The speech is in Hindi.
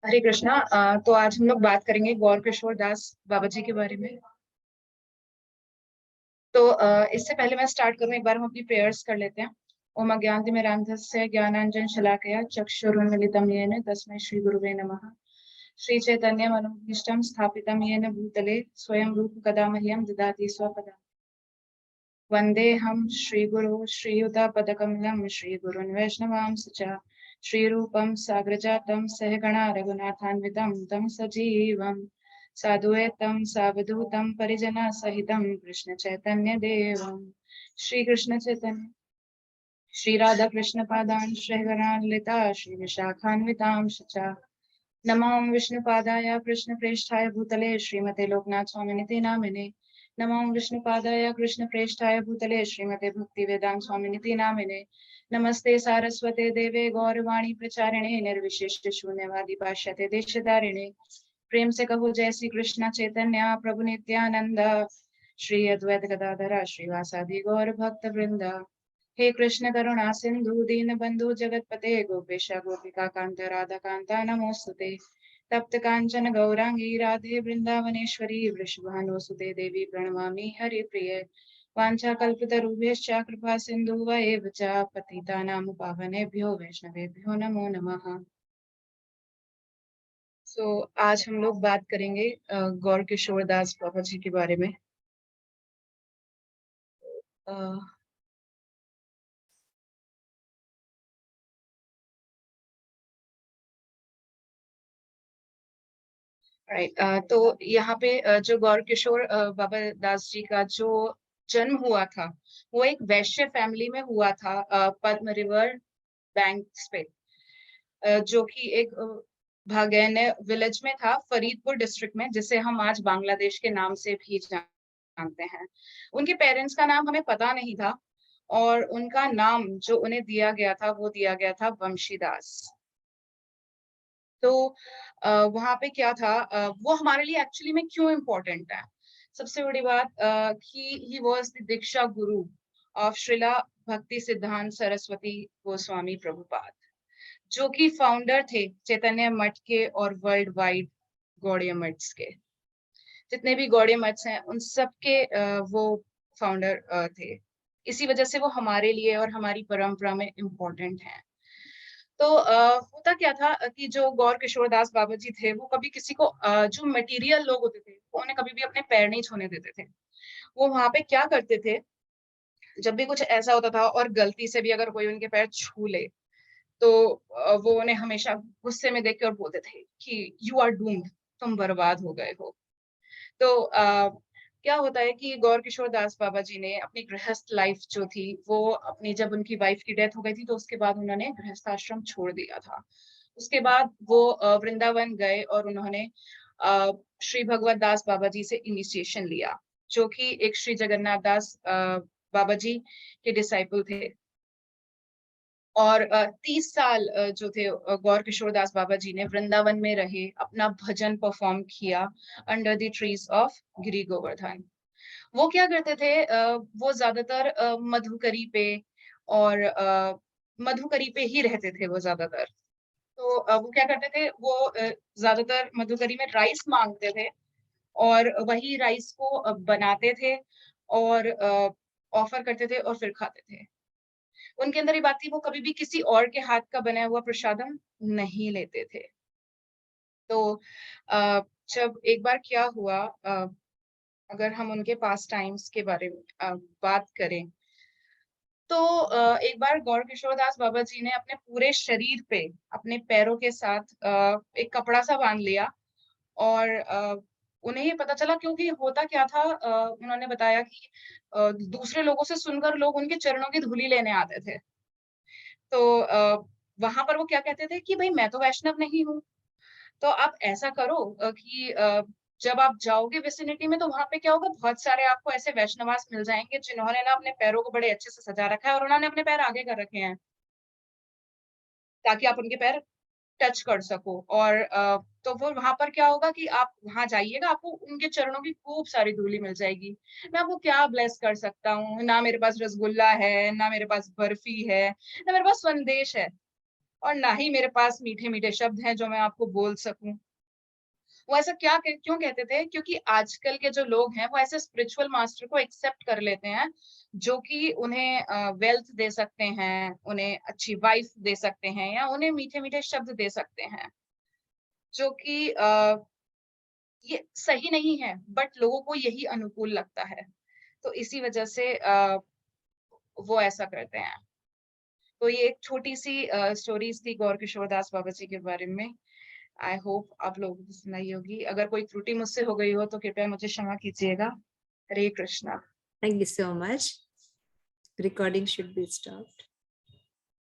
हरे कृष्णा। तो आज हम लोग बात करेंगे गौर किशोर दास बाबा जी के बारे में। तो इससे पहले मैं स्टार्ट करूं, एक बार हम अपनी प्रेयर्स कर लेते हैं। ओम अज्ञानतिमिरान्धस्य ज्ञानांजन शलाकया चक्षुरुन्मीलितं येन तस्मै श्री गुरुवे नमः। श्री चैतन्य मनोभीष्टं स्थापितं येन भूतले स्वयं रूप कदा मह्यं ददाति स्वपदम्। वन्देऽहं श्रीगुरो श्रीयुतापदकमलं श्रीगुरुन् वैष्णवांश्च च। श्रीरूपं साग्रजातं सहगणा रघुनाथान्वितं तं सजीवं साद्वैतं सावधूतं परिजनसहितं कृष्णचैतन्यदेवं श्रीकृष्णचैतन्य श्री राधा कृष्ण पादान श्रीगणान्विता श्री विशाखान्वितांश्च च। नमो विष्णुपादाय कृष्णप्रेष्ठाय भूतले श्रीमते लोकनाथ स्वामिनिति नामिने। नमो विष्णुपादाय कृष्णप्रेष्ठाय भूतले श्रीमते भक्तिवेदांत स्वामिनिति नामिने। नमस्ते सारस्वते देवे गौरवाणी प्रचारिणे निर्विशेष शून्यवादी पाश्चात्य देशधारिणे। प्रेम से कहो जय श्री कृष्ण चैतन्य प्रभु नित्यानंद श्री अद्वैत गदाधर श्रीवासादि गौर भक्त वृंद। हे कृष्ण करुणा सिंधु दीन बंधु जगतपते गोपेश गोपिका कांत राधा कांता नमोस्तुते। तप्त कांचन गौरांगी राधे वृंदावनेश्वरी वृषभानुसुते देवी प्रणमामि हरिप्रिये। वाञ्छाकल्पतरुभ्यश्च कृपा सिन्धुवैव च पतितानां पावनेभ्यो वैष्णवेभ्यो नमो नमः। आज हम लोग बात करेंगे गौर किशोर दास बाबा जी के बारे में। राइट। तो यहाँ पे जो गौर किशोर बाबा दास जी का जो जन्म हुआ था, वो एक वैश्य फैमिली में हुआ था, पद्म रिवर बैंक्स पे, जो कि एक भागैने विलेज में था, फरीदपुर डिस्ट्रिक्ट में, जिसे हम आज बांग्लादेश के नाम से भी जानते हैं। उनके पेरेंट्स का नाम हमें पता नहीं था, और उनका नाम जो उन्हें दिया गया था वो दिया गया था वंशीदास। तो वहां पे क्या था, वो हमारे लिए एक्चुअली में क्यों इम्पोर्टेंट है। सबसे बड़ी बात कि he was the Diksha Guru of Srila भक्ति सिद्धांत सरस्वती गोस्वामी प्रभुपाद, जो कि फाउंडर थे चैतन्य मठ के और वर्ल्ड वाइड गौड़ीय मठ्स के। जितने भी गौड़ीय मठ्स हैं उन सब के वो फाउंडर थे। इसी वजह से वो हमारे लिए और हमारी परंपरा में इम्पोर्टेंट हैं। तो होता क्या था कि जो गौर किशोर दास बाबा जी थे, वो कभी किसी को जो मटेरियल लोग होते थे, वो उन्हें कभी भी अपने पैर नहीं छूने देते थे। वो वहां पे क्या करते थे, जब भी कुछ ऐसा होता था और गलती से भी अगर कोई उनके पैर छू ले, तो वो उन्हें हमेशा गुस्से में देख के और बोलते थे कि यू आर डूम्ड, तुम बर्बाद हो गए हो। तो क्या होता है कि गौर किशोर दास बाबा जी ने अपनी गृहस्थ लाइफ जो थी, वो अपनी जब उनकी वाइफ की डेथ हो गई थी, तो उसके बाद उन्होंने गृहस्थ आश्रम छोड़ दिया था। उसके बाद वो वृंदावन गए और उन्होंने श्री भगवत दास बाबा जी से इनिशिएशन लिया, जो कि एक श्री जगन्नाथ दास बाबा जी के डिसाइपल थे। और 30 साल जो थे गौर किशोर दास बाबा जी ने वृंदावन में रहे, अपना भजन परफॉर्म किया अंडर द ट्रीज ऑफ गिरी गोवर्धन। वो क्या करते थे, वो ज्यादातर मधुकरी पे और मधुकरी पे ही रहते थे वो ज्यादातर। तो वो क्या करते थे, वो ज्यादातर मधुकरी में राइस मांगते थे, और वही राइस को बनाते थे और ऑफर करते थे और फिर खाते थे। उनके अंदर ये बात थी, वो कभी भी किसी और के हाथ का बना हुआ प्रसादम नहीं लेते थे। तो जब एक बार क्या हुआ, अगर हम उनके पास टाइम्स के बारे में बात करें, तो एक बार गौर किशोर दास बाबा जी ने अपने पूरे शरीर पे अपने पैरों के साथ एक कपड़ा सा बांध लिया। और उन्हें ये पता चला, क्योंकि होता क्या था, उन्होंने बताया कि दूसरे लोगों से सुनकर लोग उनके चरणों की धूली लेने आते थे। तो वहां पर वो क्या कहते थे कि भाई, मैं तो वैष्णव नहीं हूँ, तो आप ऐसा करो कि जब आप जाओगे विसिनिटी में, तो वहां पे क्या होगा, बहुत सारे आपको ऐसे वैष्णवास मिल जाएंगे जिन्होंने ना अपने पैरों को बड़े अच्छे से सजा रखा है, और उन्होंने अपने पैर आगे कर रखे हैं ताकि आप उनके पैर टच कर सको। और तो वो वहां पर क्या होगा कि आप वहां जाइएगा, आपको उनके चरणों की खूब सारी धूली मिल जाएगी। मैं आपको क्या ब्लेस कर सकता हूँ, ना मेरे पास रसगुल्ला है, ना मेरे पास बर्फी है, ना मेरे पास संदेश है, और ना ही मेरे पास मीठे-मीठे शब्द हैं जो मैं आपको बोल सकूँ। वो ऐसा क्यों कहते थे? क्योंकि आजकल के जो लोग हैं, वो ऐसे स्पिरिचुअल मास्टर को एक्सेप्ट कर लेते हैं, जो कि उन्हें वेल्थ दे सकते हैं, उन्हें अच्छी वाइफ दे सकते हैं या उन्हें मीठे-मीठे शब्द दे सकते हैं, जो कि ये सही नहीं है, बट लोगों को यही अनुकूल लगता है। तो इसी वजह से वो ऐसा करते हैं। तो ये एक छोटी-सी स्टोरीज़ थी गौर किशोर दास बाबा जी के बारे में। आई होप आप लोगों को सुनाई होगी। अगर कोई त्रुटि मुझसे हो गई हो तो कृपया मुझे क्षमा कीजिएगा। हरे Krishna. Thank you so much. Recording should be stopped.